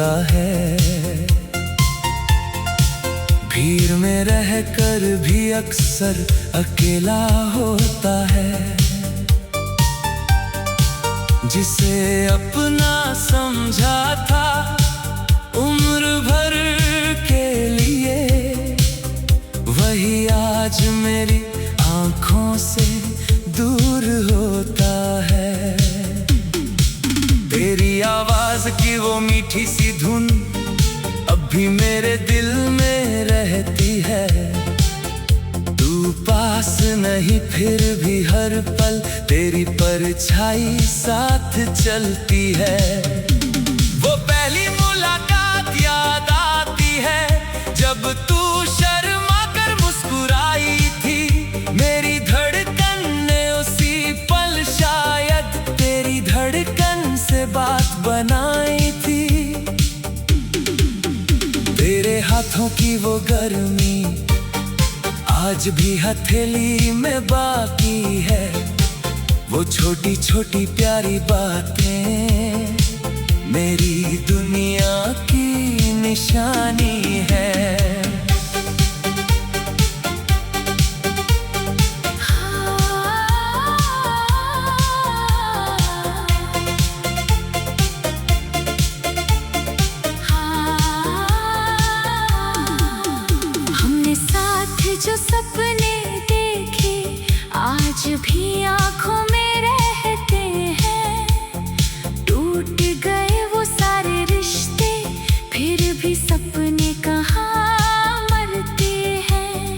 होता है। भीड़ में रहकर भी अक्सर अकेला होता है। जिसे अपना समझा था उम्र भर के लिए, वही आज मेरी आँखों से दूर होता है। तेरी आवाज की वो मीठी सी धुन अब भी मेरे दिल में रहती है। तू पास नहीं फिर भी हर पल तेरी परछाई साथ चलती है। वो पहली मुलाकात याद आती है जब तू शर्मा कर मुस्कुराई थी। मेरी धड़कन ने उसी पल शायद तेरी धड़कन से बात बनाई थी। तेरे हाथों की वो गर्मी आज भी हथेली में बाकी है। वो छोटी छोटी प्यारी बातें मेरी दुनिया की निशानी है। जो सपने देखे आज भी आँखों में रहते हैं। टूट गए वो सारे रिश्ते फिर भी सपने कहाँ मरते हैं।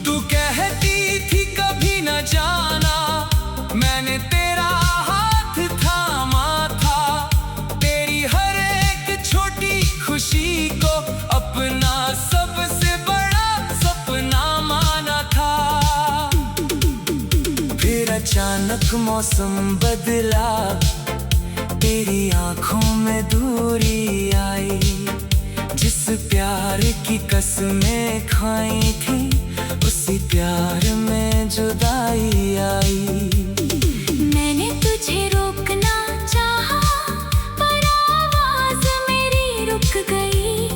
तू कहती थी कभी न जाना, मैंने तेरा हाथ थामा था। तेरी हर एक छोटी खुशी को अपना सबसे अचानक मौसम बदला, तेरी आंखों में दूरी आई। जिस प्यार की कसमें खाई थी उसी प्यार में जुदाई आई। मैंने तुझे रोकना चाहा पर आवाज मेरी रुक गई।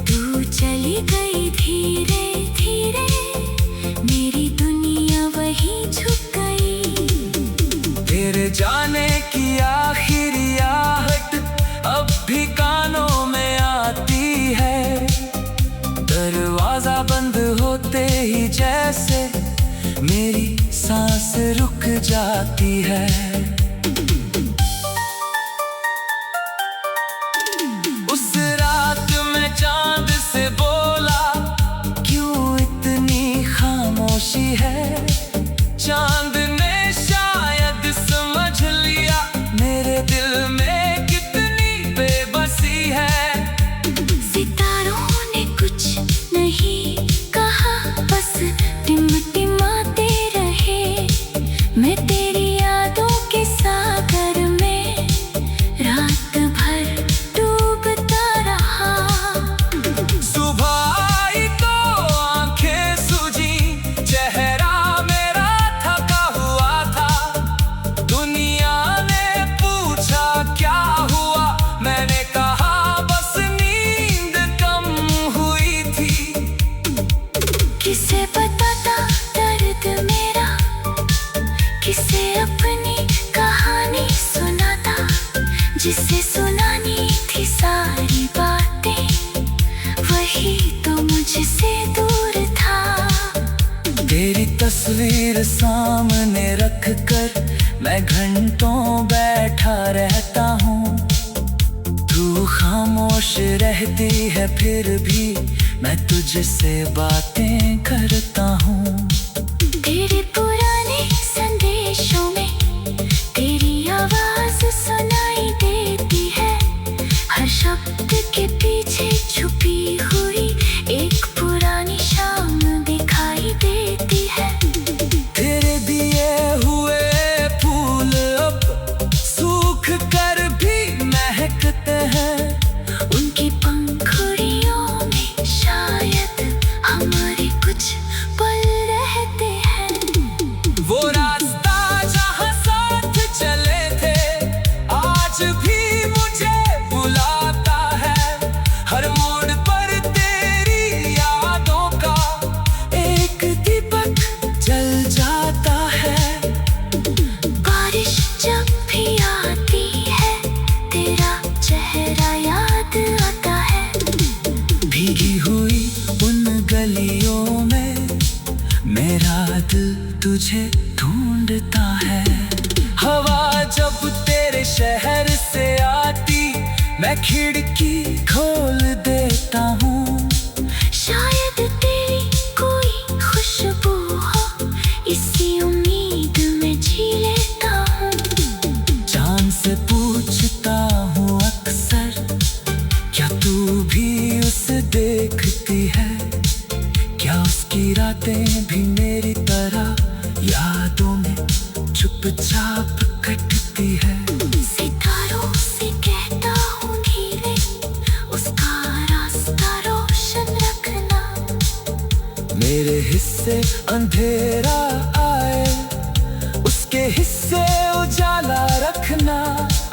तू चली गई धीरे धीरे, मेरी दुनिया वही झुक जाने की आखिरी आहट अब भी कानों में आती है। दरवाजा बंद होते ही जैसे मेरी सांस रुक जाती है। उस रात मैं चांद से बोला, क्यों इतनी खामोशी है। चांद ने शायद समझ लिया मेरे दिल में कितनी बेबसी है। सितारों ने कुछ नहीं कहा, बस टिमटिमाते रहे। मैं तेरी यादों के सागर में रात भर डूबता रहा। सुबह आई तो आंखें सूजी, चेहरा किसे बताता दर्द मेरा, किसे अपनी कहानी सुनाता। जिसे सुनानी थी सारी बातें वही तो मुझसे दूर था। तेरी तस्वीर सामने रख कर मैं घंटों बैठा रहता हूँ। तू खामोश रहती है फिर भी मैं तुझसे बातें करता हूँ। तेरे पुराने संदेशों में तेरी आवाज सुनाई देती है। हर शब्द के पीछे छुपी हुई एक पुरानी शाम दिखाई देती है। तेरे दिए हुए फूल अब सूख कर भी महकते हैं। उनकी पंखुड़ियों में शायद हमारे कुछ पल रहते हैं। तुझे ढूंढता है। हवा जब तेरे शहर से आती, मैं खिड़की खोल देता हूँ। शायद तेरी कोई खुशबू हो, इसी उम्मीद में जी लेता हूँ। चांद से पूछता हूँ अक्सर, क्या तू भी उसे देखती है? क्या उसकी रातें भी मेरी तरह यादों में चुपचाप कटती है? सितारों से कहता हूँ धीरे, उसका रास्ता रोशन रखना। मेरे हिस्से अंधेरा आए, उसके हिस्से उजाला रखना।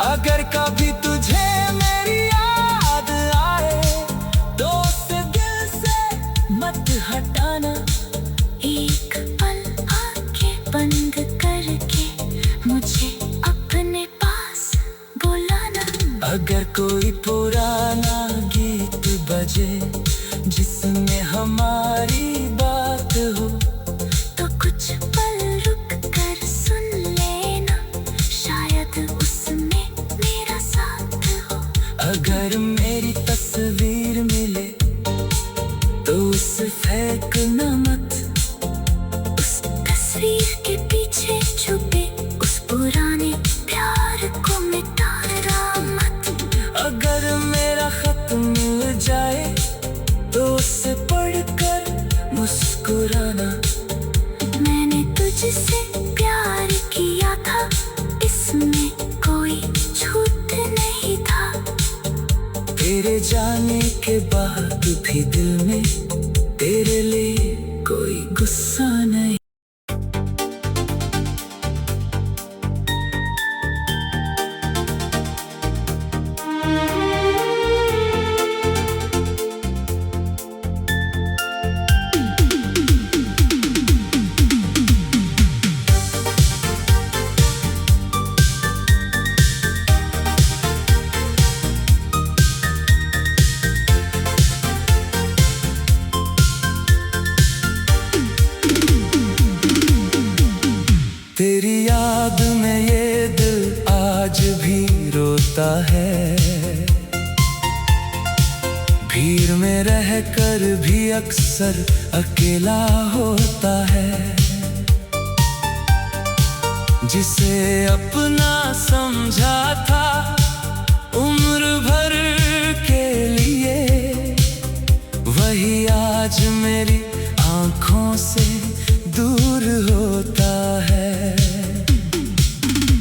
अगर कभी तुझे मेरी याद आए, तो उसे दिल से मत हटाना। एक पल आंखें बंद करके मुझे अपने पास बुलाना। अगर कोई पुराना गीत बजे, जिसमें हमारी बात हो, तो कुछ पल रुक कर सुन लेना, शायद उसमें मेरा साथ हो। अगर मेरी तस्वीर मिले, तो उसे फेंकना मत। उस तस्वीर के पीछे छुपे उस पुराने प्यार को मिटाना मत। अगर मेरा खत मिल जाए, तो उसे पढ़कर मुस्कुराना। मैंने तुझसे प्यार किया था, इसमें कोई झूठ नहीं था। तेरे जाने के बाद भी दिल में तेरे लिए कोई गुस्सा नहीं। तेरी याद में ये दिल आज भी रोता है। भीड़ में रहकर भी अक्सर अकेला होता है। जिसे अपना समझा था उम्र भर के लिए, वही आज मेरी आंखों से दूर होता है।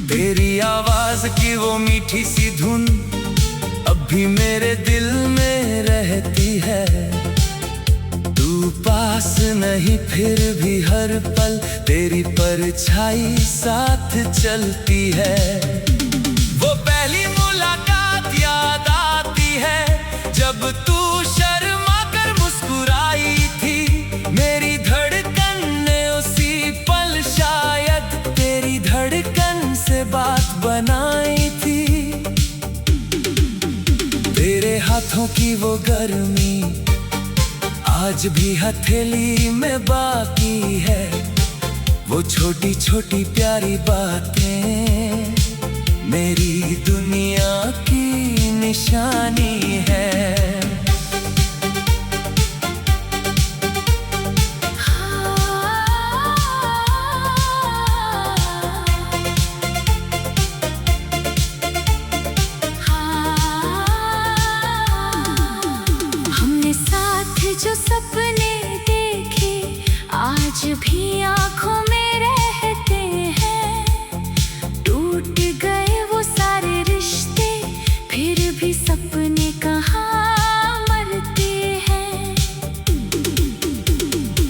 तेरी आवाज की वो मीठी सी धुन अब भी मेरे दिल में रहती है। तू पास नहीं फिर भी हर पल तेरी परछाई साथ चलती है। वो पहली मुलाकात याद आती है, जब तू शर्मा कर मुस्कुराई थी। मेरी धड़कन ने उसी पल शायद तेरी धड़कन से बात बनाई थी। तेरे हाथों की वो गर्मी आज भी हथेली में बाकी है। वो छोटी छोटी प्यारी बातें मेरी दुनिया की निशानी है। हमने साथ जो सपने देखे आज भी आंखों में रहते हैं। टूट गए वो सारे रिश्ते, फिर भी सपने कहाँ मरते हैं।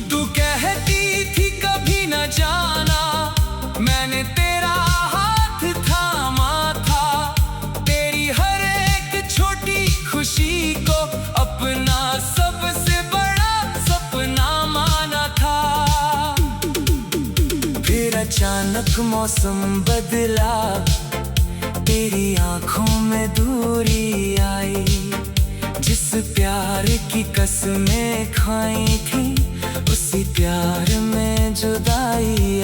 तू कहती थी कभी न जाना, मैंने तेरा हाथ थामा था। तेरी हर एक छोटी खुशी को अपना सबसे बड़ा सपना माना था। फिर अचानक मौसम बदला, तेरी आंखों में दूरी आई। जिस प्यार की कसमें खाई थी, उसी प्यार में जुदाई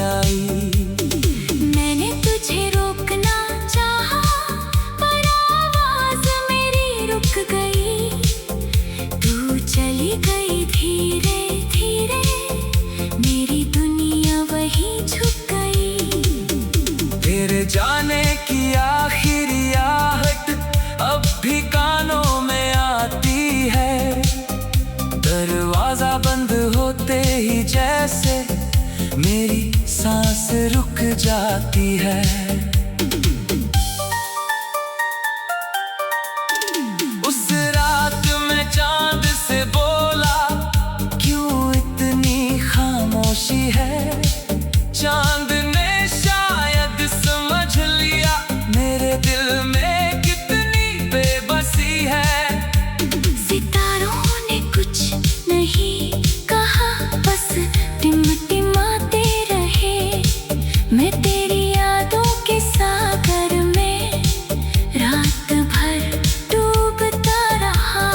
मेरी सांस रुक जाती है। उस रात मैं चांद से बोला, क्यों इतनी खामोशी है। चांद ने शायद समझ लिया, मेरे दिल में कितनी बेबसी है। सितारों ने कुछ नहीं कहा, बस टिमटिमाते रहे। मैं तेरी यादों के सागर में रात भर डूबता रहा।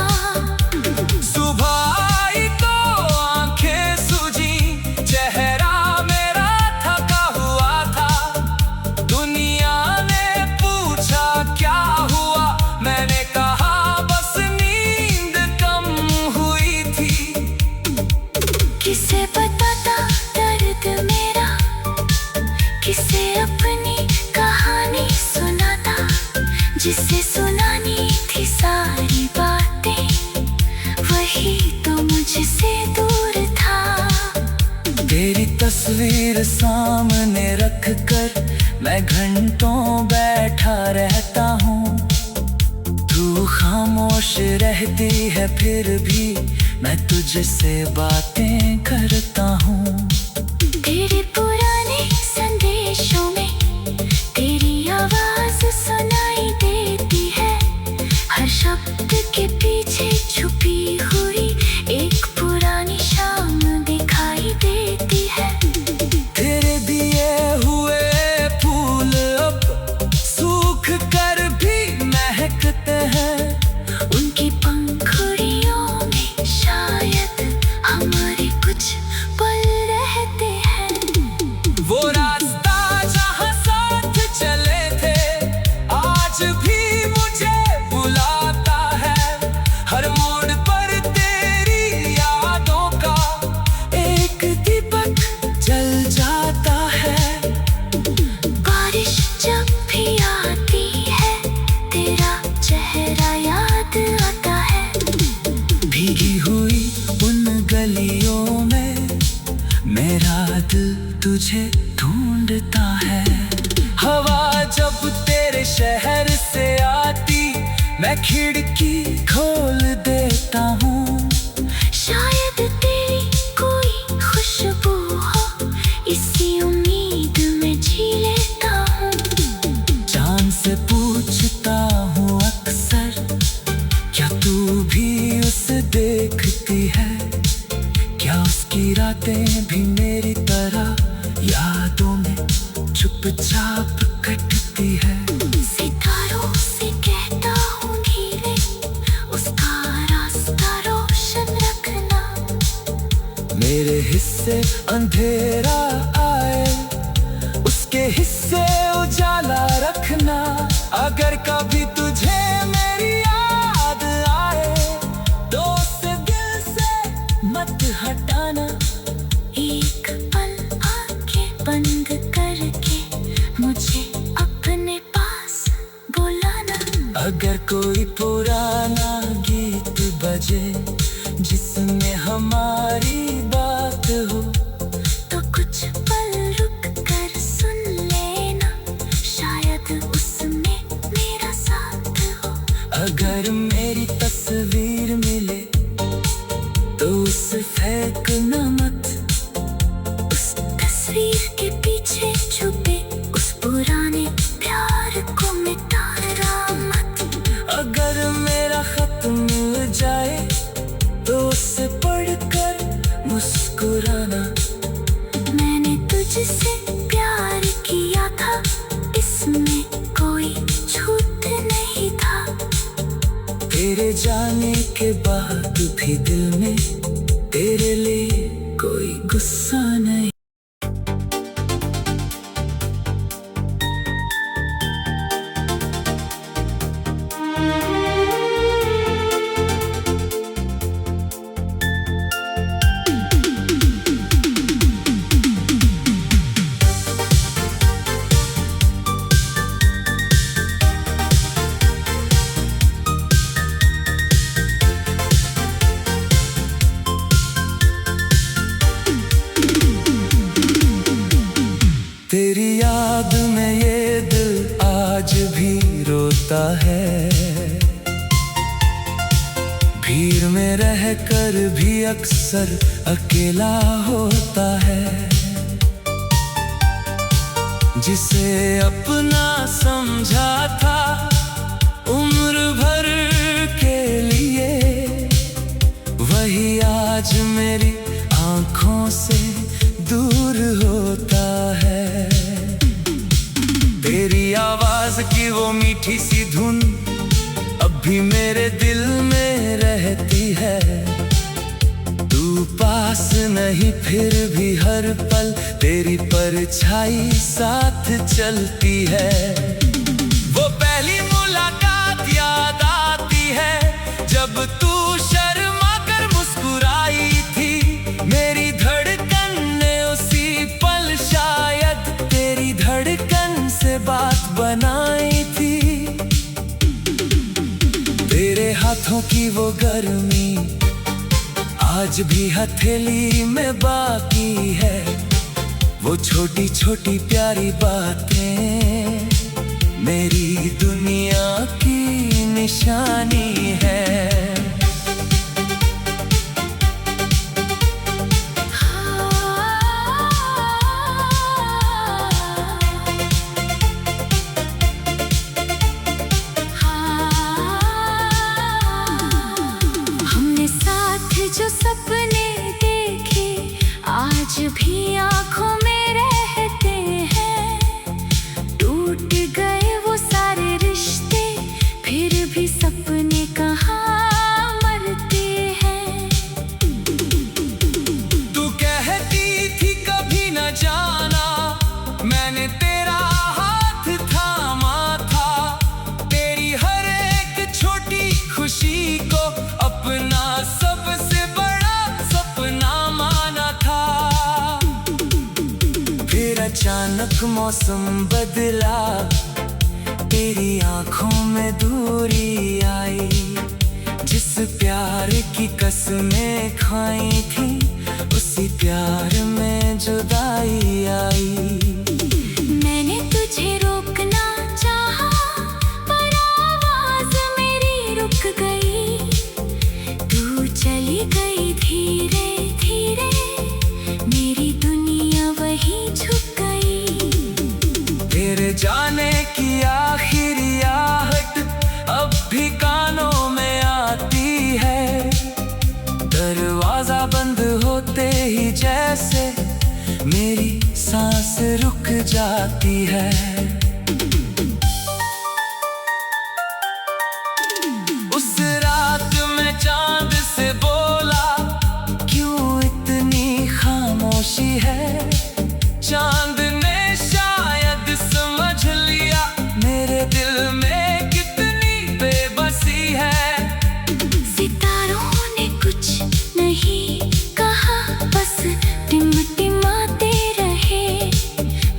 सुबह आई तो आंखें सूजी, चेहरा मेरा थका हुआ था। दुनिया ने पूछा क्या हुआ, मैंने कहा बस नींद कम हुई थी। किसे बताता दर्द मेरा, किसे अपनी कहानी सुनाता। जिसे सुनानी थी सारी बातें, वही तो मुझसे दूर था। तेरी तस्वीर सामने रख कर मैं घंटों बैठा रहता हूँ। तू खामोश रहती है, फिर भी मैं तुझसे बातें करता हूँ। तेरे पुराने संदेशों में तेरी आवाज सुनाई देती है। हर शब्द के पीछे छुपी हुई एक पुरानी शाम दिखाई देती है। तेरे दिए हुए फूल अब सूख कर भी महकते हैं। उनकी पंखुड़ियों में शायद हमारे कुछ पल रहते हैं। वो रास्ता जहाँ साथ चले थे, आज भी मुझे बुलाता है। हर मोड़ पर तेरी यादों का एक दीपक जल जाता है। बारिश जब भी आती है, तेरा चेहरा याद आता है। भीगी हुई उन गलियों में मेरा दिल तुझे ढूंढता है। हवा जब तेरे शहर से आती, मैं खिड़की खोल देता हूँ। शायद तेरी कोई खुशबू हो, इसी उम्मीद में जी लेता हूँ। चांद से पूछता हूँ अक्सर, क्या तू भी उसे देखती है। क्या उसकी रातें भी मेरी तरह यादों में चुपचाप कटती है। सितारों से कहता हूँ धीरे, उसका रास्ता रोशन रखना। मेरे हिस्से अंधेरा आए, उसके हिस्से उजाला रखना। अगर कभी तुझे मेरी याद आए, तो उसे दिल से मत हटाना। एक पल आंखें बंद करके मुझे अपने पास बुलाना। अगर कोई पुराना गीत बजे जिसमें हमारी बात हो, तो कुछ पल रुक कर सुन लेना, शायद उसमें मेरा साथ हो। अगर मेरी तस्वीर मिले तो उसे फेंकना मत। उस तस्वीर के पीछे छुपे उस पुराने प्यार को मिटाना मत। अगर मेरा खत मिल जाए तो उसे पढ़कर मुस्कुराना। मैंने तुझसे प्यार किया था, इसमें कोई झूठ नहीं था। तेरे जाने के बाद भी दिल में तेरे लिए कोई गुस्सा नहीं। तेरी याद में ये दिल आज भी रोता है। भीड़ में रहकर भी अक्सर अकेला होता है। जिसे अपना समझा था उम्र भर के लिए, वही आज मेरी आंखों से दूर होता है। तेरी आवाज की वो मीठी सी धुन अब भी मेरे दिल में रहती है। तू पास नहीं फिर भी हर पल तेरी परछाई साथ चलती है। वो पहली मुलाकात याद आती है जब तू शर्मा कर मुस्कुराई थी। मेरी धड़कन ने उसी पल शायद तेरी धड़कन से बात बनाई थी। तेरे हाथों की वो गर्मी आज भी हथेली में बाकी है। वो छोटी छोटी प्यारी बातें मेरी दुनिया की निशानी है। हमने साथ जो सपने देखे आज भी आंखों में रहते हैं। टूट गए वो सारे रिश्ते फिर भी सपने कहाँ मरते हैं। तू कहती थी कभी न जाना, मैंने तेरा हाथ थामा था। तेरी हर एक छोटी खुशी को अपना सबसे बड़ा सपना माना था। फिर अचानक मौसम बदला, तेरी आंखों में दूरी आई। जिस प्यार की कसमें खाई थी उसी प्यार में जुदाई आई। मैंने तुझे रोकना चाहा पर आवाज मेरी रुक गई। तू चली गई धीरे धीरे, मेरी दुनिया वहीं झुक गई। तेरे जाने की आखिरी आहट अब भी कानों में आती है। दरवाजा बंद होते ही जैसे मेरी सांस रुक जाती है। उस रात में चांद से बोला, क्यों इतनी खामोशी है। चांद ने शायद समझ लिया मेरे दिल में कितनी बेबसी है। सितारों ने कुछ नहीं कहा, बस टिमटिमाते रहे।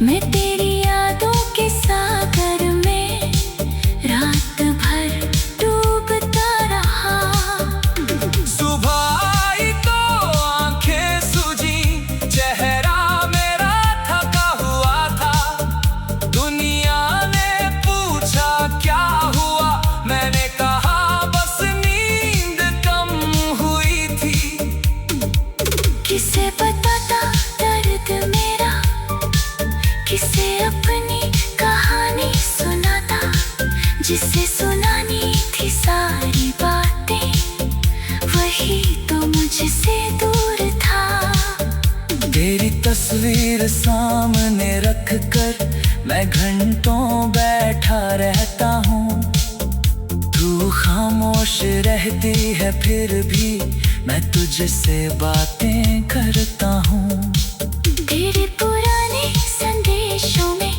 मैं तेरी यादों के सागर में रात भर डूबता रहा। सुबह आई तो आंखें सूजी, चेहरा मेरा थका हुआ था। दुनिया ने पूछा क्या हुआ, मैंने कहा बस नींद कम हुई थी। किसे बताता दर्द मेरा, किसे अपनी कहानी सुनाता। जिसे सुनानी थी सारी बातें वही तो मुझसे दूर था। तेरी तस्वीर सामने रख कर मैं घंटों बैठा रहता हूँ। तू खामोश रहती है फिर भी मैं तुझसे बातें करता हूँ। तेरे पुराने संदेशों में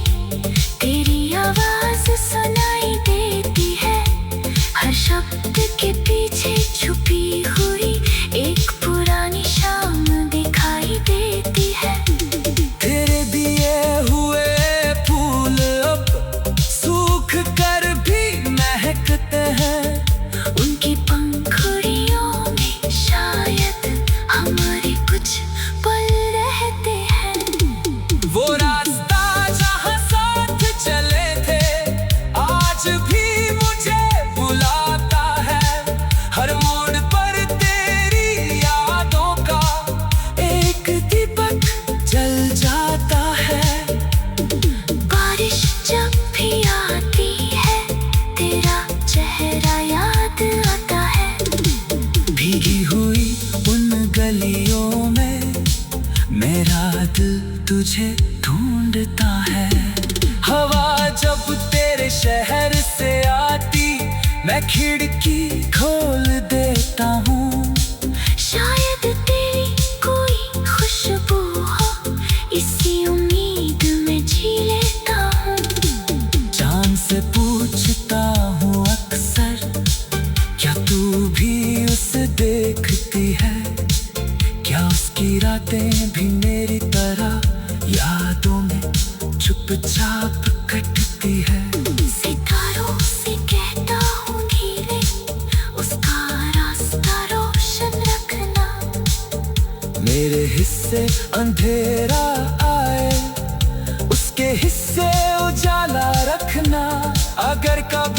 तेरी आवाज सुनाई देती है। हर शब्द के पीछे छुपी हुई एक पुरानी शाम दिखाई देती है। तेरे दिए हुए फूल अब सूख कर भी महकते हैं। उनकी पंखुड़ियों में शायद हमारे कुछ पल रहते हैं। खिड़की खोल देता हूँ, शायद तेरी कोई खुशबू हो, इसी उम्मीद में जी लेता हूँ। चांद से पूछता हूँ अक्सर, क्या तू भी उसे देखती है? क्या उसकी रातें भी मेरी तरह यादों में चुपचाप कटती है? सितारों से कहता हूँ धीरे, उसका रास्ता रोशन रखना। मेरे हिस्से अंधेरा आए, उसके हिस्से उजाला रखना। अगर कभी